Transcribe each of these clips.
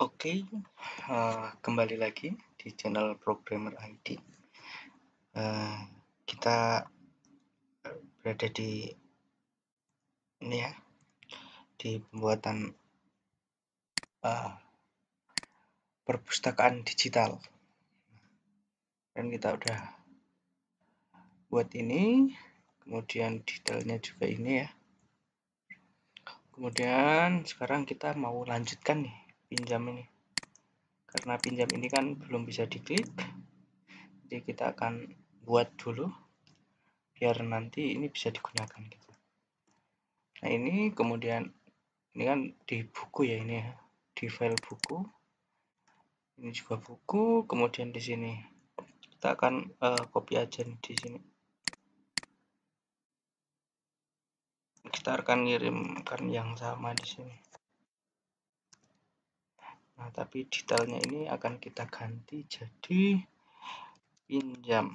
Oke, kembali lagi di channel Programmer ID. Kita berada di ini ya, di pembuatan perpustakaan digital. Dan kita udah buat ini, kemudian detailnya juga ini ya. Kemudian sekarang kita mau lanjutkan nih pinjam ini. Karena pinjam ini kan belum bisa diklik, jadi kita akan buat dulu biar nanti ini bisa digunakan gitu. Nah ini kemudian ini kan di buku ya, ini ya, di file buku, ini juga buku. Kemudian di sini kita akan copy aja nih, di sini kita akan ngirimkan yang sama di sini. Nah tapi detailnya ini akan kita ganti jadi pinjam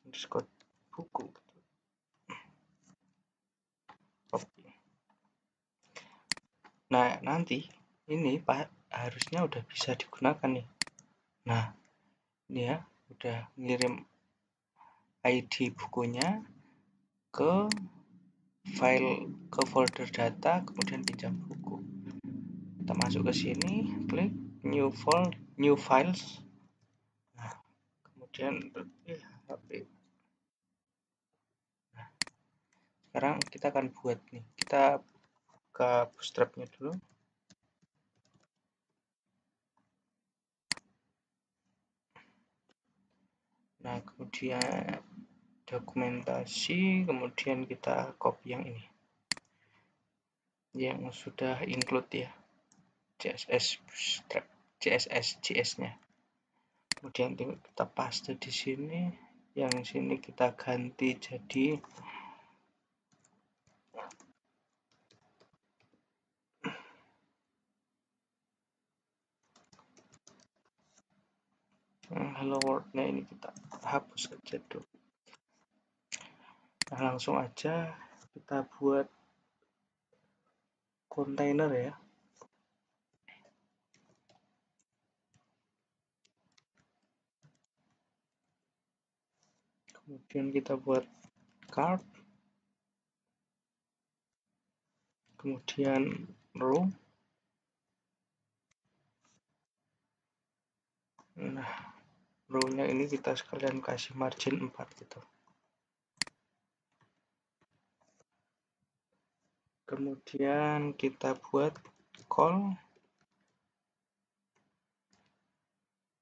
underscore buku. Copy. Nah nanti ini harusnya udah bisa digunakan nih. Nah ini ya, udah ngirim ID bukunya ke file, ke folder data, kemudian pinjam buku. Kita masuk ke sini, klik new files. Nah kemudian HP. Nah sekarang kita akan buat nih, kita buka bootstrapnya dulu. Nah kemudian dokumentasi, kemudian kita copy yang ini yang sudah include ya, CSS bootstrap, JS nya. Kemudian kita paste di sini, yang sini kita ganti jadi hello world-nya ini kita hapus saja dulu. Nah langsung aja kita buat kontainer ya. Kemudian kita buat card, kemudian row. Nah row-nya ini kita sekalian kasih margin 4 gitu. Kemudian kita buat call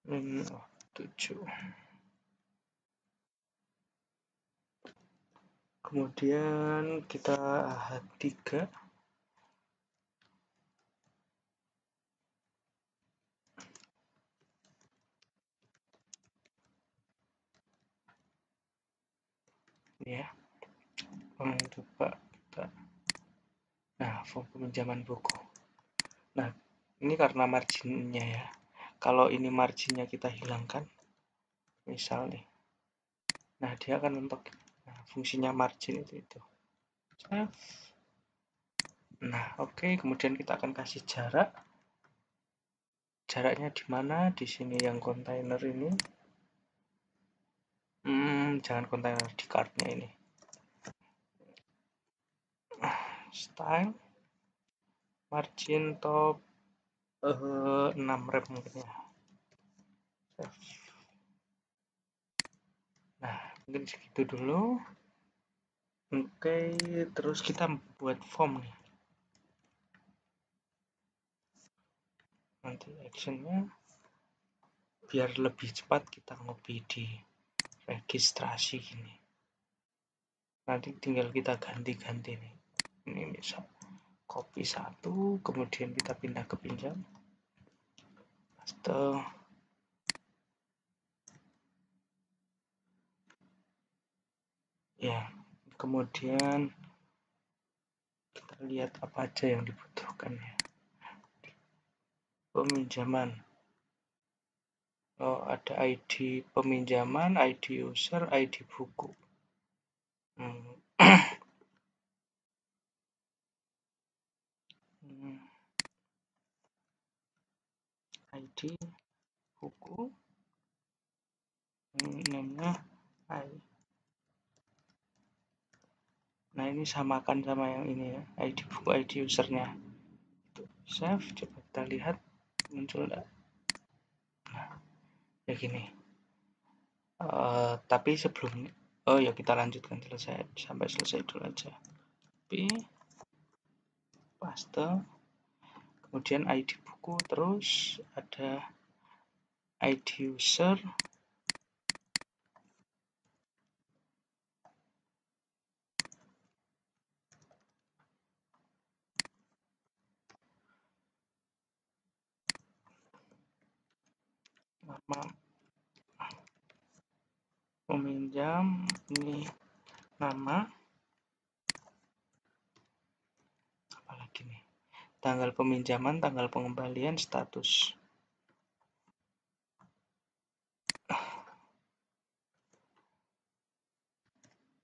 7. Kemudian kita H3. Ya, coba kita. Nah, form peminjaman buku. Nah, ini karena marginnya ya. Kalau ini marginnya kita hilangkan, misal nih. Nah, dia akan mentok. Nah, fungsinya margin itu. Nah, oke. Kemudian kita akan kasih jarak. Jaraknya di mana? Di sini yang kontainer ini. Jangan kontainer, di cardnya ini. Style, margin top 6 rep mungkin ya. Nah mungkin segitu dulu. Oke, terus kita buat form nih. Nanti actionnya biar lebih cepat kita ngopi di registrasi gini. Nanti tinggal kita ganti-ganti nih. Ini misal copy 1, kemudian kita pindah ke pinjam, paste. Ya, kemudian kita lihat apa aja yang dibutuhkan ya. Peminjaman. Oh, ada ID peminjaman, ID user, ID buku. ID buku, namanya I. Nah, ini samakan sama yang ini ya, ID buku, ID usernya. Save, coba kita lihat muncul enggak. Nah, ya gini. Tapi sebelum ya kita lanjutkan sampai selesai dulu aja. Paste, kemudian ID buku, terus ada ID user, nama peminjam, ini nama, apalagi nih, tanggal peminjaman, tanggal pengembalian, status.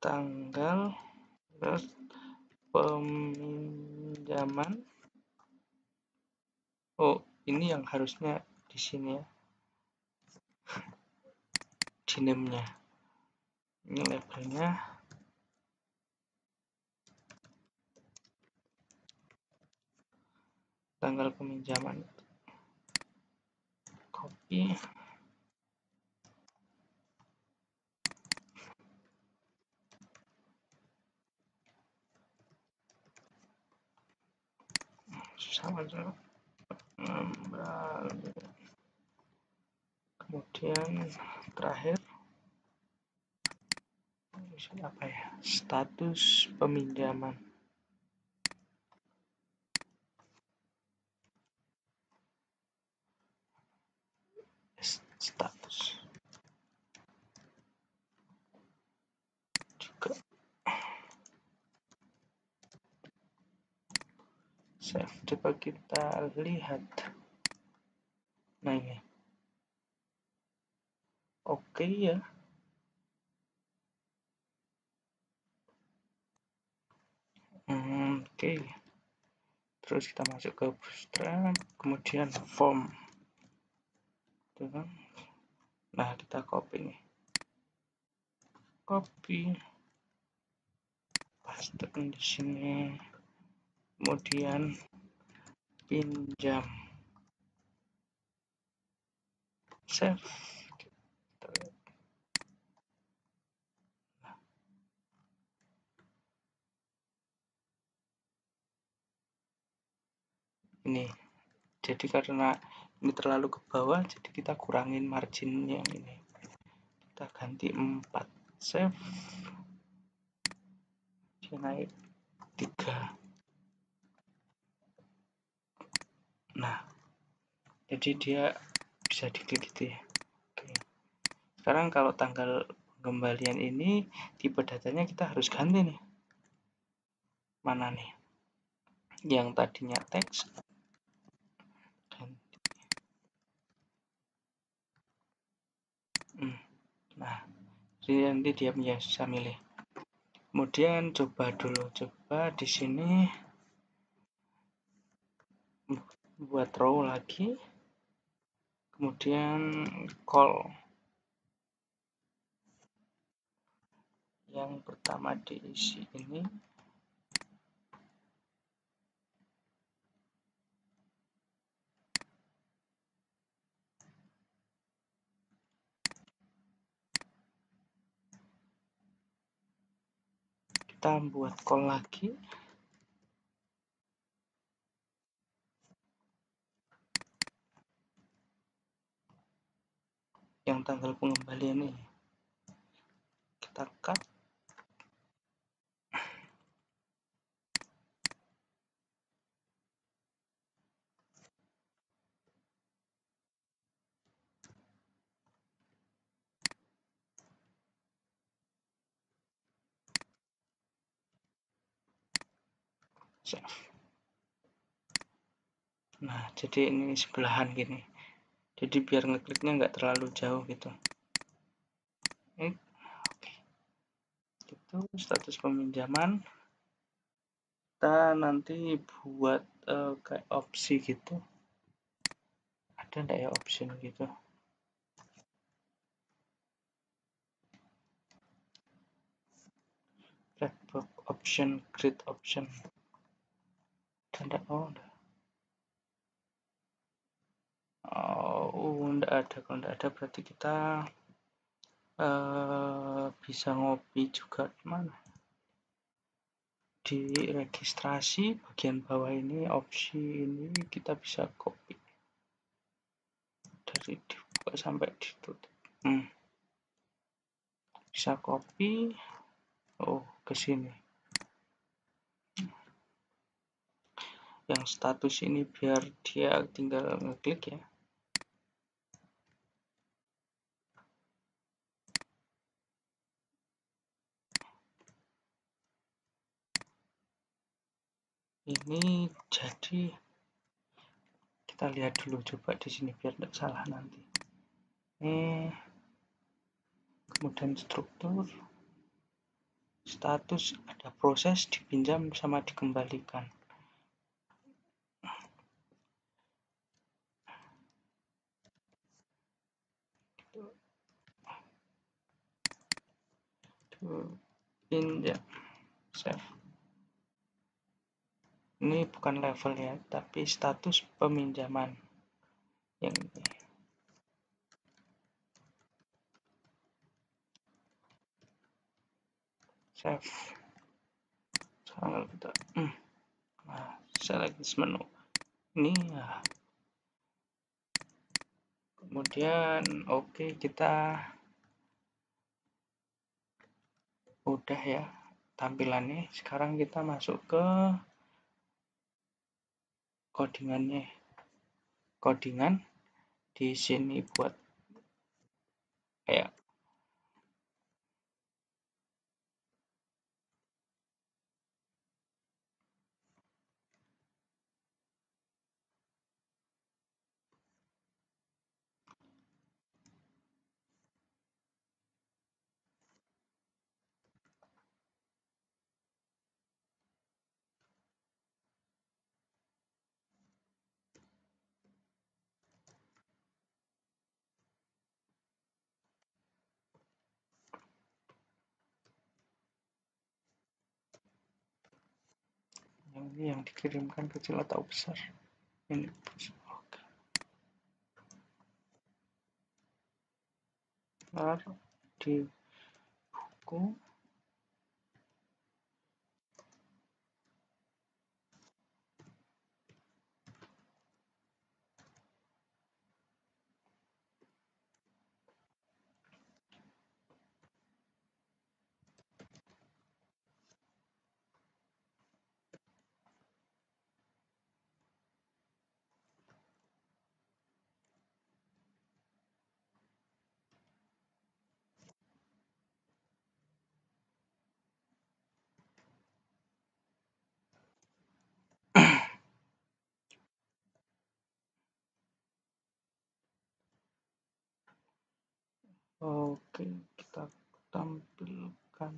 Tanggal, terus peminjaman. Oh, ini yang harusnya di sini ya, di name-nya. Ini labelnya. Tanggal peminjaman. Copy. Sama aja. Kemudian terakhir apa ya, status peminjaman. Status juga save. Coba kita lihat. Nah, ini oke ya. Oke. Terus kita masuk ke Bootstrap, kemudian form. Tuh kan. Nah, kita copy nih. Copy. Paste di sini. Kemudian pinjam. Save. Ini. Jadi karena ini terlalu ke bawah, jadi kita kurangin marginnya ini. Kita ganti 4. Save. Dia naik 3. Nah, jadi dia bisa diklik gitu ya. Oke. Sekarang kalau tanggal pengembalian ini, tipe datanya kita harus ganti nih. Mana nih? Yang tadinya teks. Ganti. Nah, jadi nanti dia bisa milih. Kemudian coba di sini buat row lagi. Kemudian call. Yang pertama diisi ini. Kita buat call lagi. Yang tanggal pengembalian ini kita cut. Save. Nah, jadi ini sebelahan gini. Jadi biar ngekliknya nggak terlalu jauh gitu. Oke. Itu status peminjaman. Kita nanti buat kayak opsi gitu. Ada nggak ya option gitu? Black box option, grid option. Ada oh, enggak. Oh, enggak ada. Kalau enggak ada berarti kita bisa ngopi juga. Mana? Di registrasi bagian bawah ini, opsi ini kita bisa copy dari dibuka sampai ditutup. Bisa copy ke sini. Yang status ini biar dia tinggal ngeklik ya. Ini jadi kita lihat dulu coba di sini biar tidak salah nanti. Kemudian struktur, status, ada proses, dipinjam sama dikembalikan. Pinjam, save. Ini bukan level ya, tapi status peminjaman yang ini. Save. Sekarang kita select this menu. Ini ya. Kemudian oke, kita udah ya tampilannya. Sekarang kita masuk ke codingan di sini buat kayak ini yang dikirimkan kecil atau besar. Ini oke. Lalu di buku oke, kita tampilkan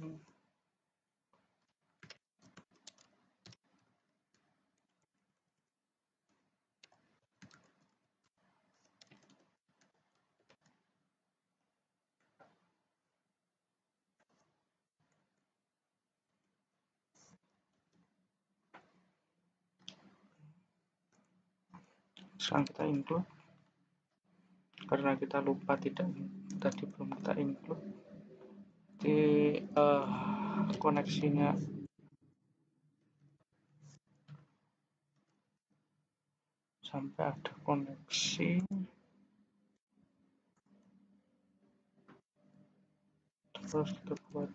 sekarang kita include karena kita lupa tadi belum kita include di koneksinya sampai ada koneksi terus kita buat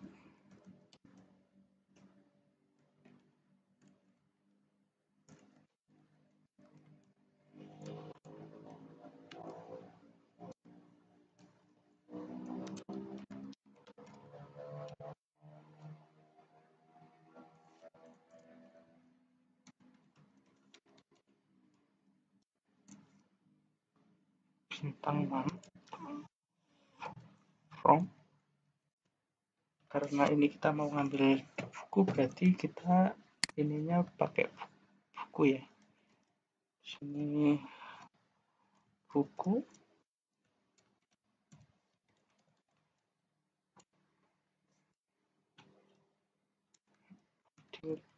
bintang 6 from, karena ini kita mau ngambil buku berarti kita ininya pakai buku ya. Sini buku,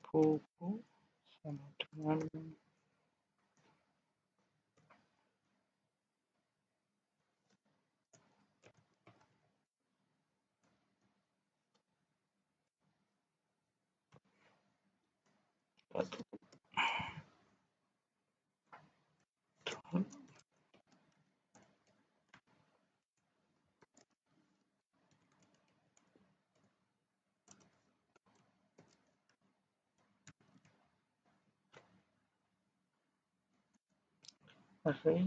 buku sama dengan array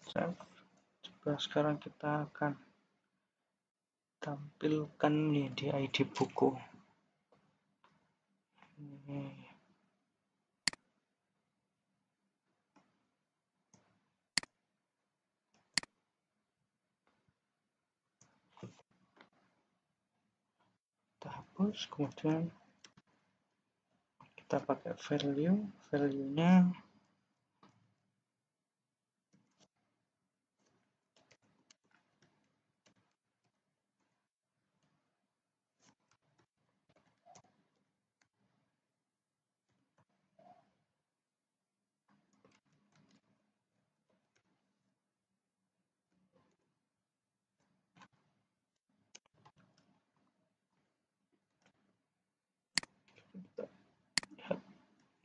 save. Coba sekarang kita akan tampilkan nih di ID buku. Ini kita hapus, kemudian kita pakai value-nya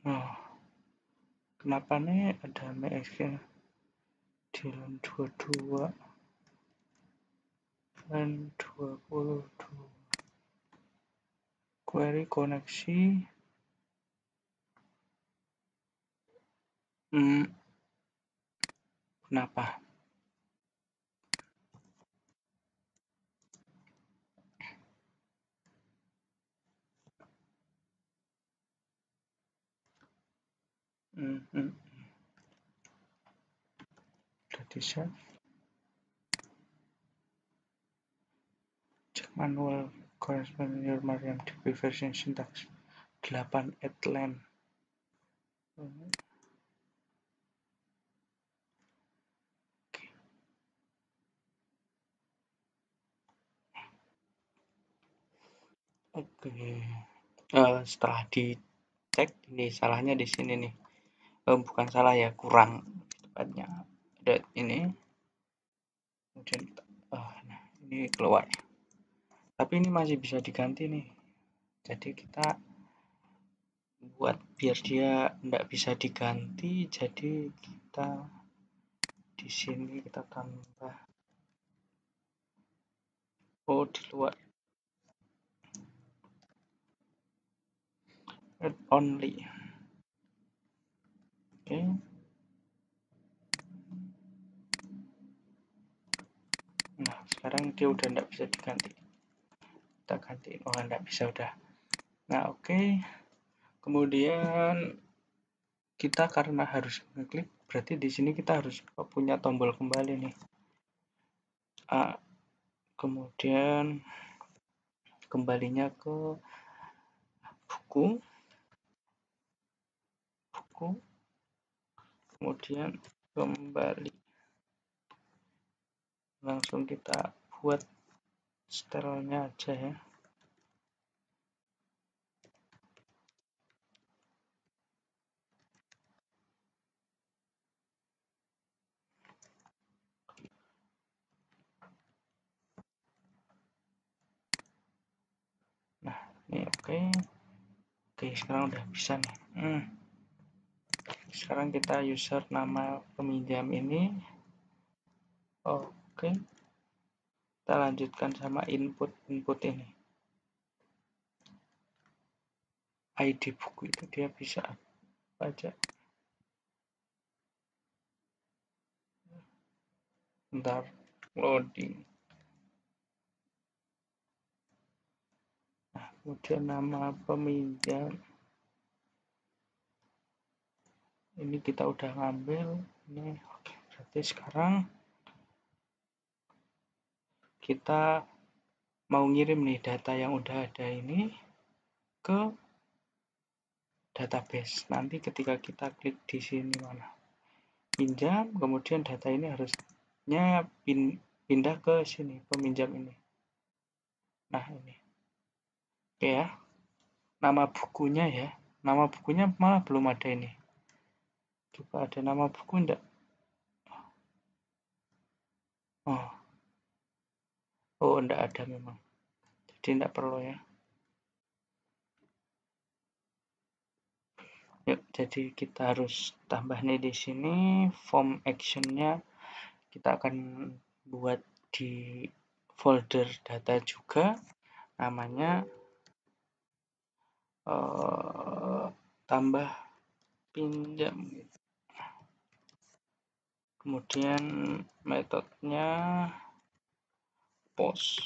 nah, kenapa nih ada MXG di line 22 line 22 query koneksi kenapa? Udah di save. Check manual corresponding your MariaDB version syntax 8 at line. Oke. Setelah dicek, ini salahnya di sini nih. Bukan salah ya, kurang tepatnya. Ada ini. Kemudian nah, ini keluar. Tapi ini masih bisa diganti nih. Jadi kita buat biar dia enggak bisa diganti, jadi kita di sini kita tambah di luar read only. Oke. Nah, sekarang dia udah enggak bisa diganti. Kita gantiin. Enggak bisa udah. Nah, oke. Kemudian kita karena harus ngeklik, berarti di sini kita harus punya tombol kembali nih. Kemudian kembalinya ke buku, kemudian kembali. Langsung kita buat stylenya aja ya. Nah, ini oke. Oke, sekarang udah bisa nih. Sekarang kita user nama peminjam ini. Oke. Kita lanjutkan sama input ini. ID buku itu dia bisa baca. Bentar, loading. Nah, kemudian nama peminjam. Ini kita udah ngambil. Ini oke. Berarti sekarang kita mau ngirim nih data yang udah ada ini ke database. Nanti ketika kita klik di sini mana pinjam, kemudian data ini harusnya pindah ke sini peminjam ini. Nah ini, oke ya. Nama bukunya ya, nama bukunya malah belum ada ini. Coba ada nama buku enggak? Oh enggak ada memang. Jadi enggak perlu ya. Yuk, jadi kita harus tambah nih di sini form actionnya kita akan buat di folder data juga, namanya tambah pinjam. Kemudian metodenya post.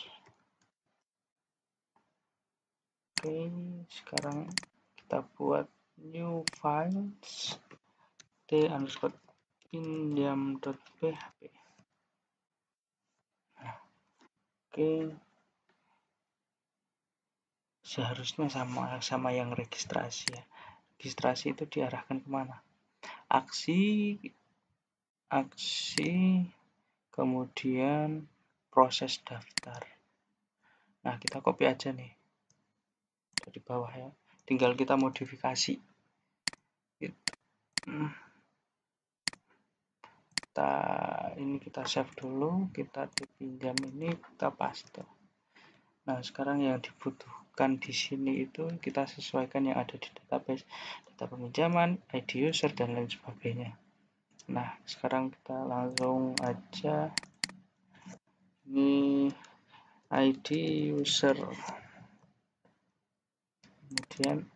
Oke, sekarang kita buat new files t_pinjam.php. Oke, seharusnya sama yang registrasi ya. Registrasi itu diarahkan kemana? Aksi, kemudian proses daftar. Nah, kita copy aja nih dari bawah ya. Tinggal kita modifikasi. Gitu. Kita save dulu, kita dipinjam ini kita paste. Nah, sekarang yang dibutuhkan di sini itu kita sesuaikan yang ada di database, data peminjaman, ID user dan lain sebagainya. Nah, sekarang kita langsung aja ini ID user, kemudian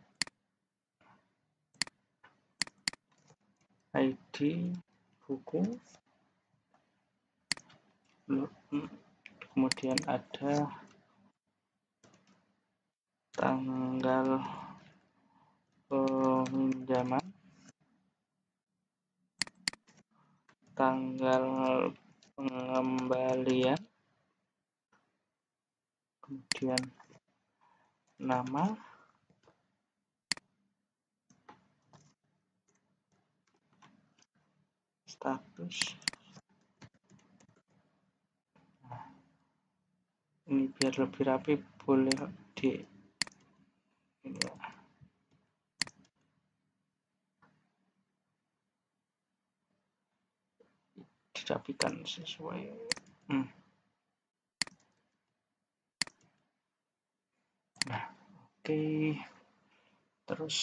ID buku, kemudian ada tanggal peminjaman, tanggal pengembalian, kemudian nama, status. Nah, ini biar lebih rapi boleh dirapikan sesuai. Nah, oke. Terus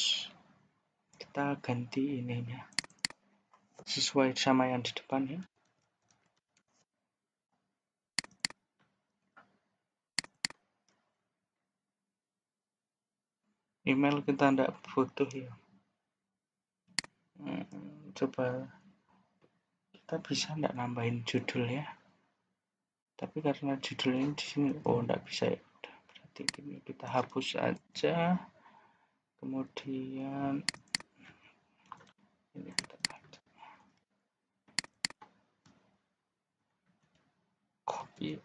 kita ganti ininya sesuai sama yang di depan ya. Email kita tidak butuh ya. Coba kita bisa nggak nambahin judul ya. Tapi karena judulnya di sini nggak bisa ya. Berarti ini kita hapus aja. Kemudian ini kita copy.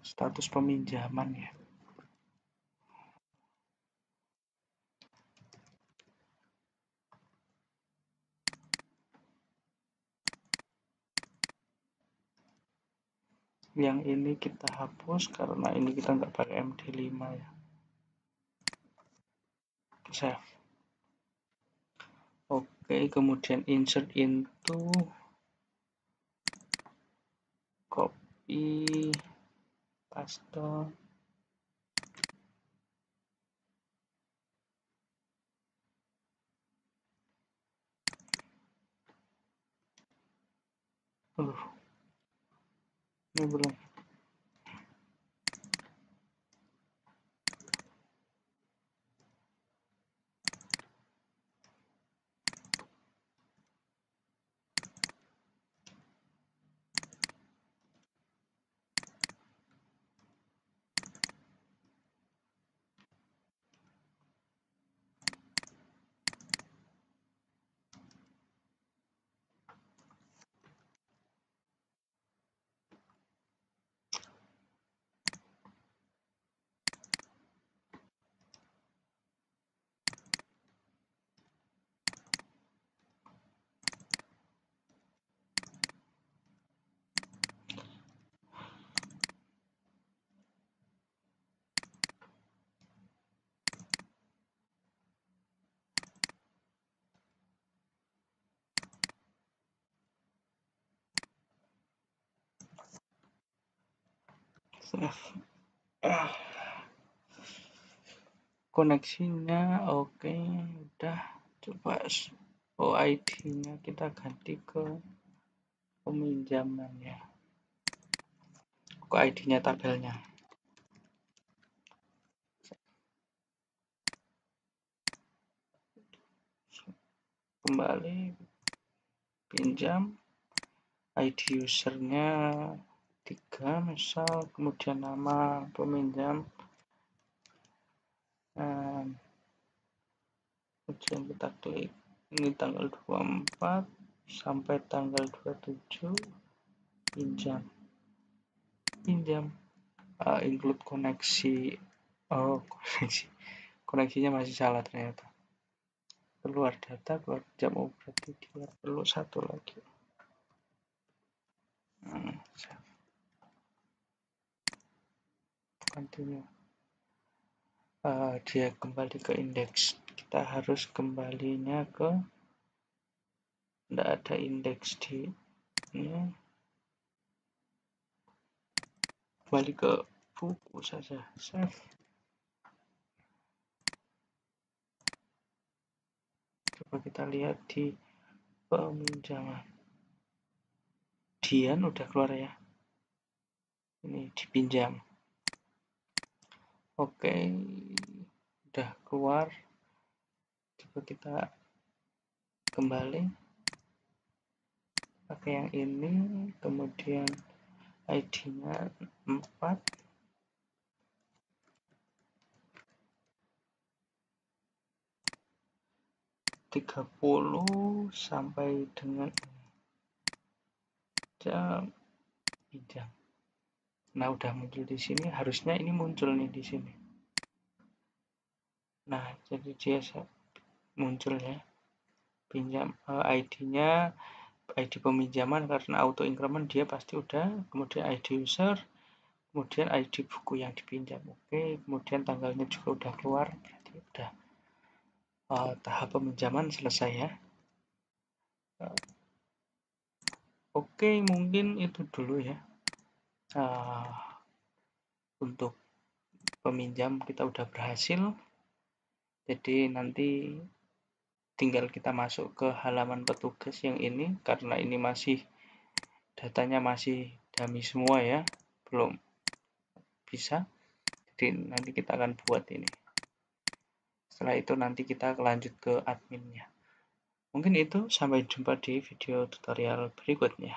Status peminjaman ya. Yang ini kita hapus karena ini kita nggak pakai MD5 ya. Save. Oke, kemudian insert into, copy, paste. Ini belum. Koneksinya oke, udah. Coba OID-nya kita ganti ke peminjaman ya. OID-nya tabelnya. Kembali pinjam, ID usernya 3 misal, kemudian nama peminjam, kemudian kita klik ini tanggal 24 sampai tanggal 27 pinjam include koneksi. Koneksinya masih salah ternyata, keluar data keluar jam. Berarti dia perlu satu lagi. Continue. Dia kembali ke indeks. Kita harus kembalinya ke, tidak ada indeks di ini, kembali ke buku saja. Save. Coba kita lihat di peminjaman. Dian udah keluar ya, ini dipinjam. Oke, udah keluar. Coba kita kembali pakai yang ini, kemudian ID-nya 4, 30 sampai dengan jam pinjam. Nah, udah muncul di sini, harusnya ini muncul nih di sini. Nah, jadi dia muncul ya, pinjam ID-nya, ID peminjaman karena auto increment dia pasti udah, kemudian ID user, kemudian ID buku yang dipinjam. Oke, kemudian tanggalnya juga udah keluar, berarti udah tahap peminjaman selesai ya. Oke, mungkin itu dulu ya. Untuk peminjam kita udah berhasil. Jadi nanti tinggal kita masuk ke halaman petugas yang ini, karena ini masih datanya masih dummy semua ya, belum bisa. Jadi nanti kita akan buat ini. Setelah itu nanti kita lanjut ke adminnya. Mungkin itu, sampai jumpa di video tutorial berikutnya.